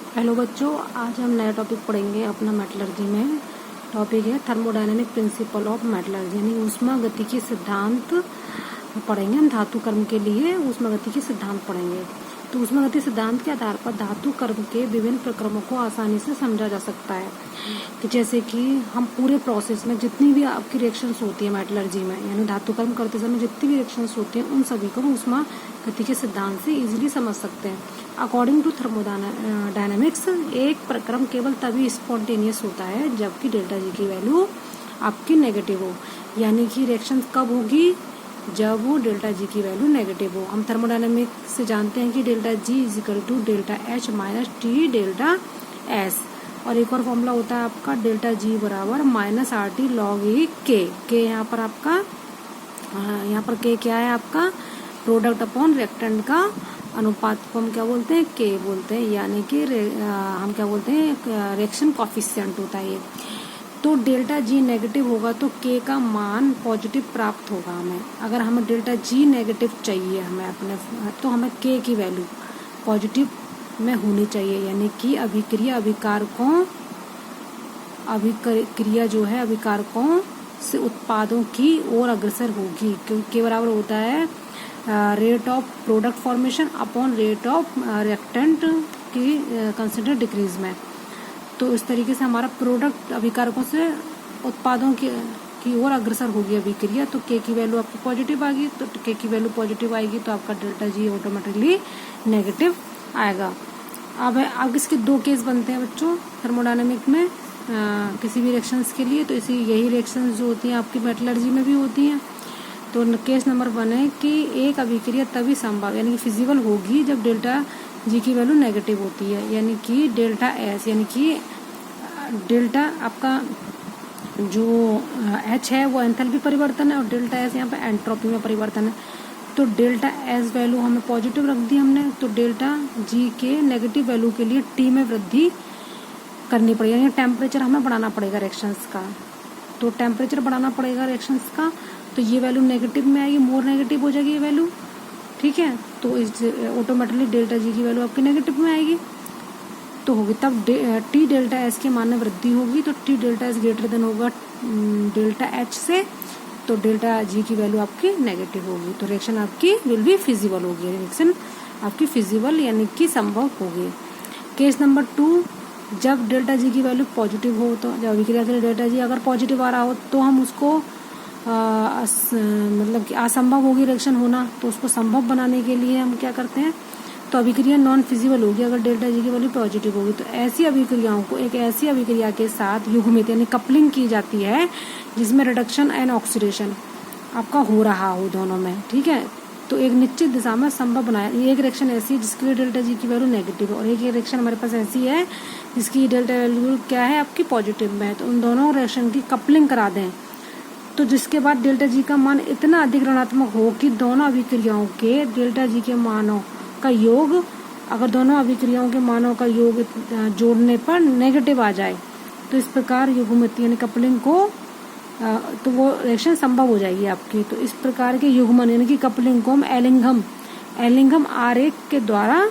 Hello बच्चों, आज हम नया टॉपिक पढ़ेंगे अपना मेटलर्जी में। टॉपिक है थर्मोडायनेमिक प्रिंसिपल ऑफ मेटलर्जी, यानी ऊष्मागतिकी सिद्धांत पढ़ेंगे। हम धातु कर्म के लिए ऊष्मागतिकी सिद्धांत पढ़ेंगे। तो ऊष्मागतिकी सिद्धांत के आधार पर धातु कर्म के विभिन्न प्रक्रमों को आसानी से समझा जा सकता है। कि जैसे कि हम पूरे प्रोसेस में जितनी भी आपकी रिएक्शंस होती है मेटलर्जी में, यानी धातु कर्म करते समय जितनी भी रिएक्शंस होती हैं उन सभी को ऊष्मागतिकी सिद्धांत से इजीली समझ सकते हैं। अकॉर्डिंग टू थर्मोडायनेमिक्स, एक प्रक्रम केवल तभी स्पॉन्टेनियस होता है जबकि डेल्टा जी की वैल्यू आपकी नेगेटिव हो। यानी कि रिएक्शन कब होगी? जब वो डेल्टा जी की वैल्यू नेगेटिव हो। हम थर्मोडायनेमिक्स से जानते हैं कि delta G is equal to delta H minus T delta S. और एक और फॉर्मूला होता है आपका डेल्टा जी बराबर माइनस आर टी लॉग ई के। यहाँ पर आपका यहाँ पर के क्या है? आपका प्रोडक्ट अपॉन रिएक्टेंट का अनुपात को हम क्या बोलते हैं? के बोलते हैं। यानी कि हम क्या बोलते हैं? रिएक्शन कॉफिशिएंट होता है ये। तो डेल्टा जी नेगेटिव होगा तो के का मान पॉजिटिव प्राप्त होगा हमें। अगर हमें डेल्टा जी नेगेटिव चाहिए हमें अपने, तो हमें के की वैल्यू पॉजिटिव में होनी चाहिए। यानी कि अभिक्रिया जो है अभिकारकों से उत्पादों की ओर अग्रसर होगी, क्योंकि के बराबर होता है rate of product formation upon rate of reactant की कंसंट्रेशन डिक्रीज में। तो इस तरीके से हमारा प्रोडक्ट अभिकारकों से उत्पादों की ओर अग्रसर होगी अभिक्रिया। तो के की वैल्यू आपकी पॉजिटिव आएगी, तो के की वैल्यू पॉजिटिव आएगी तो आपका डेल्टा जी ऑटोमेटिकली नेगेटिव आएगा। अब इसके दो केस बनते हैं बच्चों थर्मोडायनेमिक में किसी भी रिएक्शंस के लिए। तो यही रिएक्शंस जो होती हैं आपकी मेटलर्जी में भी होती हैं। तो केस नंबर 1 है कि एक अभिक्रिया तभी संभव यानी कि फिजिबल होगी जब डेल्टा जी की वैल्यू नेगेटिव होती है। यानी कि डेल्टा एस, यानी कि डेल्टा आपका जो एच है वो एंथैल्पी परिवर्तन है और डेल्टा एस यहाँ पे एंट्रोपी में परिवर्तन है। तो डेल्टा एस वैल्यू हमें पॉजिटिव रख दी हमने, तो डेल्टा जी के नेगेटिव वैल्यू के लिए टी में वृद्धि करनी पड़ेगी, यानी टेम्परेचर हमें बढ़ाना पड़ेगा रिएक्शंस का। तो टेम्परेचर बढ़ाना पड़ेगा रिएक्शंस का, तो ये वैल्यू नेगेटिव में आएगी, मोर नेगेटिव हो जाएगी ये वैल्यू। ठीक है, तो इस ऑटोमेटिकली डेल्टा जी की वैल्यू आपकी नेगेटिव में आएगी तो होगी। तब टी डेल्टा एस के मान में वृद्धि होगी, तो T delta S greater than होगा डेल्टा एच से, तो डेल्टा जी की वैल्यू आपकी नेगेटिव होगी। तो रिएक्शन आपकी विल बी फिजिबल होगी, रिएक्शन आपकी फिजिबल यानी कि संभव होगी। केस नंबर 2, जब डेल्टा जी की वैल्यू पॉजिटिव हो, तो जब अभिक्रिया के लिए डेल्टा जी अगर पॉजिटिव आ रहा हो तो हम उसको मतलब कि असंभव होगी रिएक्शन होना, तो उसको संभव बनाने के लिए हम क्या करते हैं? तो अभिक्रिया नॉन फिजिबल होगी अगर डेल्टा जी की वैल्यू पॉजिटिव होगी। तो ऐसी अभिक्रियाओं को एक ऐसी अभिक्रिया के साथ युग्मित यानी कपलिंग की जाती है जिसमें रिडक्शन एंड ऑक्सीडेशन आपका हो रहा हो दोनों में। ठीक है, तो एक निश्चित दिशा में संभव बनाया। एक रिएक्शन ऐसी है जिसके लिए डेल्टा जी की वैल्यू नेगेटिव है और एक रिएक्शन हमारे पास ऐसी है जिसकी डेल्टा वैल्यू क्या है आपकी पॉजिटिव में है। तो उन दोनों रिएक्शन की कपलिंग करा दें, तो जिसके बाद डेल्टा जी का मान इतना अधिक ऋणात्मक हो कि दोनों अभिक्रियाओं के डेल्टा जी के मानों का योग, अगर दोनों अभिक्रियाओं के मानों का योग जोड़ने पर नेगेटिव आ जाए, तो इस प्रकार युग्मित यानी कपलिंग को तो वो रिएक्शन संभव हो जाएगी आपकी। तो इस प्रकार के युग्मन यानी कि कपलिंग को हम एलिंघम आरेख के द्वारा,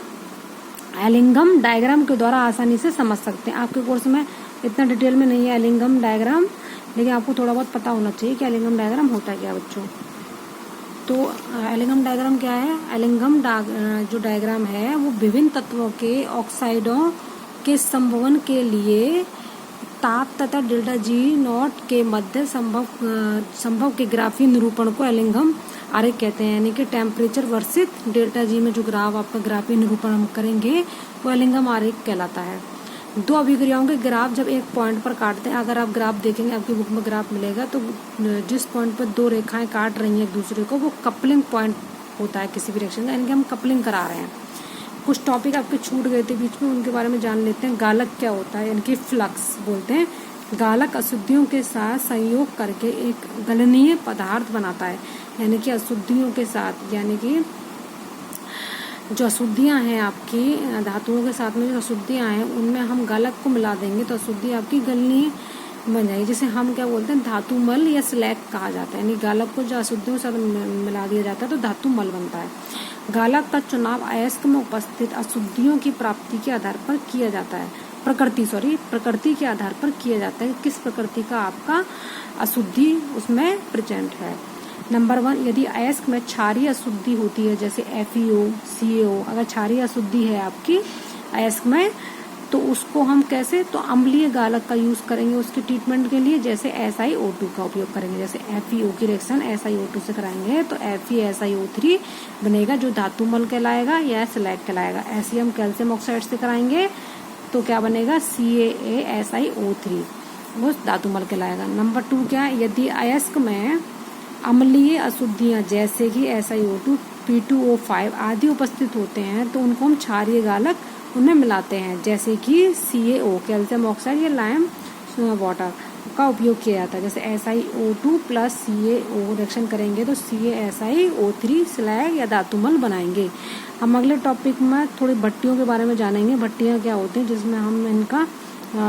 एलिंघम डायग्राम के द्वारा आसानी से समझ सकते हैं। आपके कोर्स में इतना डिटेल में नहीं है एलिंघम डायग्राम, लेकिन आपको थोड़ा बहुत पता होना चाहिए कि एलिंघम डायग्राम होता है क्या बच्चों। तो एलिंघम डायग्राम क्या है? एलिंघम जो डायग्राम है वो विभिन्न तत्वों के ऑक्साइडों के संभवन के लिए ताप तथा डेल्टा जी नॉट के मध्य संभव के ग्राफीय निरूपण को एलिंघम आरेख कहते हैं। यानी कि टेम्परेचर वर्सेस डेल्टा जी में जो ग्राफ आपका ग्राफीय निरूपण हम करेंगे वो एलिंघम आरेख कहलाता है। दो अभिक्रियाओं के ग्राफ जब एक पॉइंट पर काटते हैं, अगर आप ग्राफ देखेंगे आपकी बुक में ग्राफ मिलेगा, तो जिस पॉइंट पर दो रेखाएं काट रही हैं एक दूसरे को, वो कपलिंग पॉइंट होता है किसी भी रिएक्शन का, यानी कि हम कपलिंग करा रहे हैं। कुछ टॉपिक आपके छूट गए थे बीच में, उनके बारे में जान लेते हैं। गालक क्या होता है, यानी कि फ्लक्स बोलते हैं। गालक अशुद्धियों के साथ संयोग करके एक गलनीय पदार्थ बनाता है, यानी कि अशुद्धियों के साथ, यानी कि जो अशुद्धियाँ हैं आपकी धातुओं के साथ में जो अशुद्धियाँ हैं उनमें हम गालक को मिला देंगे तो अशुद्धि आपकी गलनीय बन जाएगी, जिसे हम क्या बोलते हैं धातु मल या स्लैग कहा जाता है। यानी गालक को जो अशुद्धियों के साथ मिला दिया जाता है तो धातु मल बनता है। गालक का चुनाव अयस्क में उपस्थित अशुद्धियों की प्राप्ति के आधार पर किया जाता है, प्रकृति के आधार पर किया जाता है, किस प्रकृति का आपका अशुद्धि उसमें प्रेजेंट है। नंबर 1, यदि अयस्क में क्षारीय अशुद्धि होती है जैसे FeO, CaO, अगर क्षारीय अशुद्धि है आपकी अयस्क में तो उसको हम कैसे, तो अम्लीय गालक का यूज करेंगे उसके ट्रीटमेंट के लिए, जैसे SiO2 का उपयोग करेंगे। जैसे FeO की रिएक्शन SiO2 से कराएंगे तो FeSiO3 बनेगा जो धातुमल कहलाएगा या स्लैग कहलाएगा। ऐसे हम कैल्शियम ऑक्साइड से कराएंगे तो क्या बनेगा, CaSiO3, वो धातुमल कहलाएगा। नंबर 2 क्या है, यदि अयस्क में अम्लीय अशुद्धियां जैसे कि SiO2, P2O5 आदि उपस्थित होते हैं तो उनको हम क्षारीय गालक उनमें मिलाते हैं, जैसे कि CaO कैल्शियम ऑक्साइड या लाइम वाटर का उपयोग किया जाता है। जैसे SiO2 प्लस CaO रिएक्शन करेंगे तो CaSiO3 स्लैग या धातुमल बनाएंगे। हम अगले टॉपिक में थोड़ी भट्टियों के बारे में जानेंगे, भट्टियाँ क्या होती हैं जिसमें हम इनका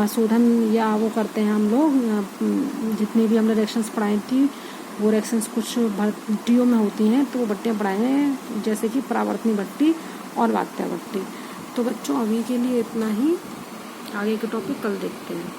शोधन या वो करते हैं हम लोग। जितनी भी हमने रिएक्शंस पढ़ाई थी वो रिएक्शंस कुछ भट्टियों में होती हैं तो वो भट्टियाँ पढ़ाएंगे, जैसे कि परावर्तनी भट्टी और वात्या भट्टी। तो बच्चों अभी के लिए इतना ही, आगे के टॉपिक कल देखते हैं।